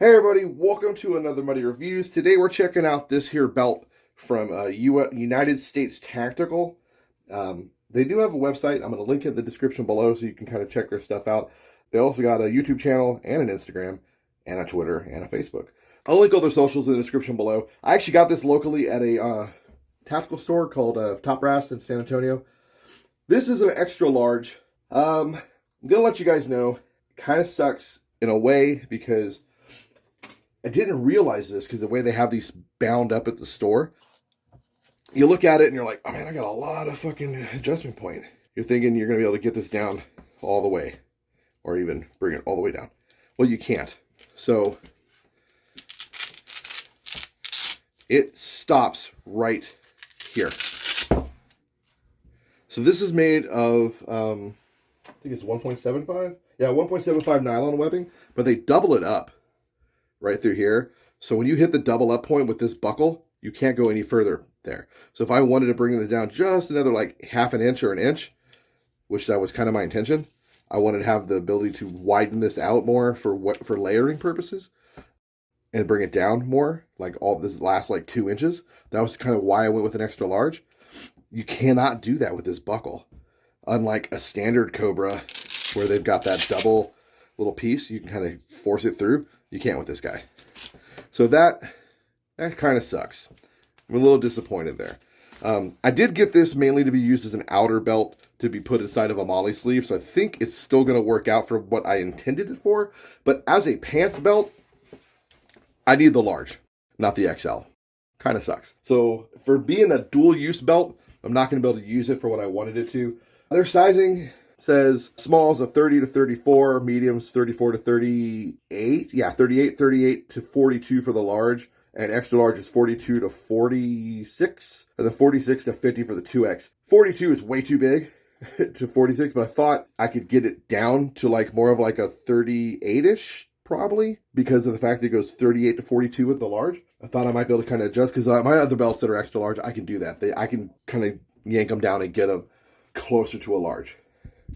Hey everybody, welcome to another Muddy Reviews. Today we're checking out this here belt from United States Tactical. They do have a website. I'm going to link it in the description below so you can kind of check their stuff out. They also got a YouTube channel and an Instagram and a Twitter and a Facebook. I'll link all their socials in the description below. I actually got this locally at a tactical store called Top Brass in San Antonio. This is an extra large. I'm going to let you guys know, it kind of sucks in a way because I didn't realize this because the way they have these bound up at the store, you look at it and you're like, oh man, I got a lot of fucking adjustment point. You're thinking you're going to be able to get this down all the way or even bring it all the way down. Well, you can't. So it stops right here. So this is made of, I think it's 1.75. Yeah, 1.75 nylon webbing, but they double it up right through here. So when you hit the double up point with this buckle, you can't go any further there. So if I wanted to bring this down just another like half an inch or an inch, which that was kind of my intention, I wanted to have the ability to widen this out more for layering purposes and bring it down more, like all this last like 2 inches. That was kind of why I went with an extra large. You cannot do that with this buckle. Unlike a standard Cobra where they've got that double little piece, you can kind of force it through. You can't with this guy. So that kind of sucks. I'm a little disappointed there. I did get this mainly to be used as an outer belt to be put inside of a molly sleeve. So I think it's still going to work out for what I intended it for. But as a pants belt, I need the large, not the XL. Kind of sucks. So for being a dual use belt, I'm not going to be able to use it for what I wanted it to. Their sizing says smalls a 30 to 34, mediums 34 to 38. Yeah, 38 to 42 for the large. And extra large is 42 to 46. And then 46 to 50 for the 2X. 42 is way too big to 46, but I thought I could get it down to like more of like a 38-ish probably because of the fact that it goes 38 to 42 with the large. I thought I might be able to kind of adjust because my other belts that are extra large, I can do that. I can kind of yank them down and get them closer to a large.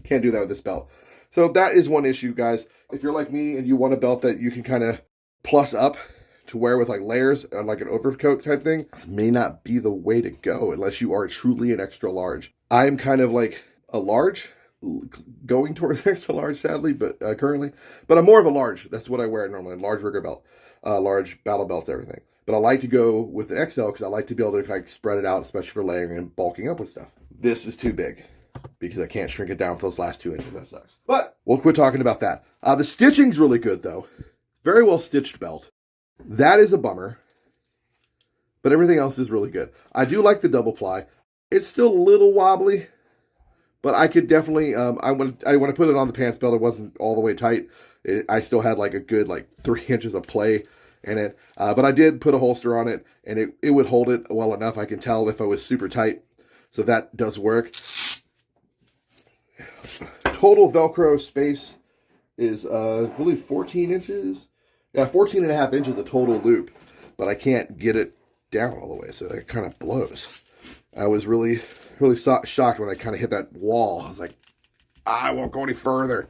Can't do that with this belt. So that is one issue, guys. If you're like me and you want a belt that you can kind of plus up to wear with like layers or like an overcoat type thing, this may not be the way to go unless you are truly an extra large. I'm kind of like a large, going towards extra large, sadly, but currently. But I'm more of a large. That's what I wear normally, a large rigger belt, large battle belts, everything. But I like to go with an XL because I like to be able to like spread it out, especially for layering and bulking up with stuff. This is too big because I can't shrink it down for those last 2 inches. That sucks. But we'll quit talking about that. The stitching's really good, though. It's very well stitched belt. That is a bummer. But everything else is really good. I do like the double ply. It's still a little wobbly, but I could definitely, I want to put it on the pants belt. It wasn't all the way tight. I still had like a good like 3 inches of play in it. But I did put a holster on it, and it would hold it well enough. I can tell if I was super tight. So that does work. Total Velcro space is, I believe, 14 inches. Yeah, 14 and a half inches of total loop. But I can't get it down all the way, so it kind of blows. I was really shocked when I kind of hit that wall. I was like, I won't go any further.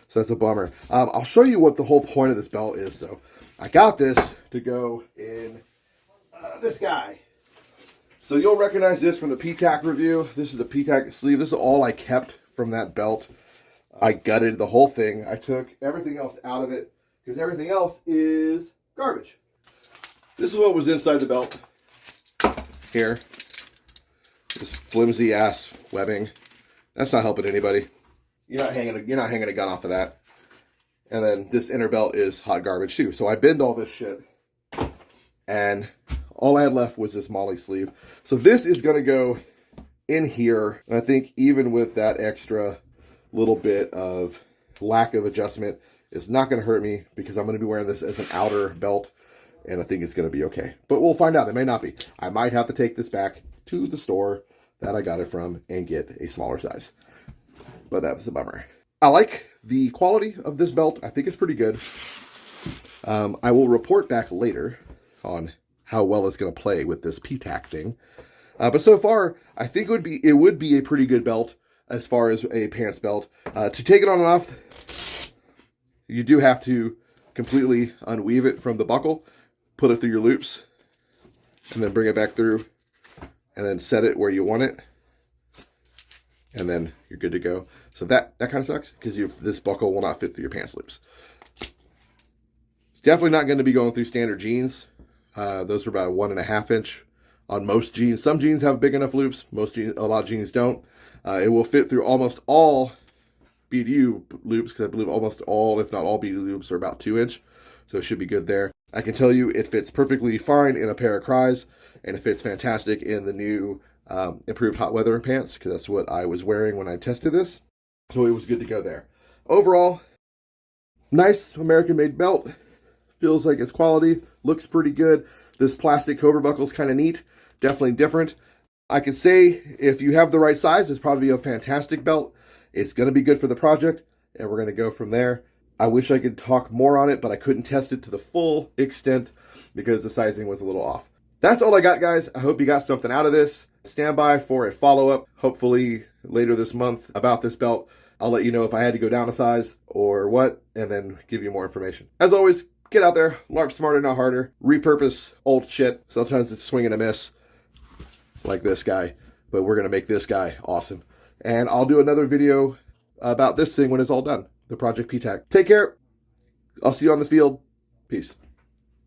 So that's a bummer. I'll show you what the whole point of this belt is. So I got this to go in this guy. So you'll recognize this from the PTAC review. This is the PTAC sleeve. This is all I kept from that belt. I gutted the whole thing. I took everything else out of it because everything else is garbage. This is what was inside the belt here. This flimsy ass webbing. That's not helping anybody. You're not hanging a gun off of that. And then this inner belt is hot garbage too. So I binned all this shit. And all I had left was this molly sleeve. So this is going to go in here. And I think even with that extra little bit of lack of adjustment, it's not going to hurt me because I'm going to be wearing this as an outer belt. And I think it's going to be okay. But we'll find out. It may not be. I might have to take this back to the store that I got it from and get a smaller size. But that was a bummer. I like the quality of this belt. I think it's pretty good. I will report back later on how well it's going to play with this PTAC thing. But so far, I think it would be a pretty good belt as far as a pants belt. To take it on and off, you do have to completely unweave it from the buckle, put it through your loops, and then bring it back through, and then set it where you want it, and then you're good to go. So that kind of sucks, because this buckle will not fit through your pants loops. It's definitely not going to be going through standard jeans. Those are about 1.5 inch on most jeans. Some jeans have big enough loops. A lot of jeans don't. It will fit through almost all BDU loops, because I believe almost all, if not all, BDU loops are about 2 inch. So it should be good there. I can tell you it fits perfectly fine in a pair of Cries, and it fits fantastic in the new improved hot weather pants, because that's what I was wearing when I tested this. So it was good to go there. Overall, nice American-made belt. Feels like it's quality. Looks pretty good. This plastic Cobra buckle is kind of neat. Definitely different. I could say if you have the right size, it's probably a fantastic belt. It's going to be good for the project, and we're going to go from there. I wish I could talk more on it, but I couldn't test it to the full extent because the sizing was a little off. That's all I got, guys. I hope you got something out of this. Stand by for a follow-up, hopefully later this month, about this belt. I'll let you know if I had to go down a size or what, and then give you more information. As always, get out there, LARP smarter, not harder. Repurpose old shit. Sometimes it's swing and a miss, like this guy, but we're going to make this guy awesome. And I'll do another video about this thing when it's all done, the Project PTAC. Take care. I'll see you on the field. Peace.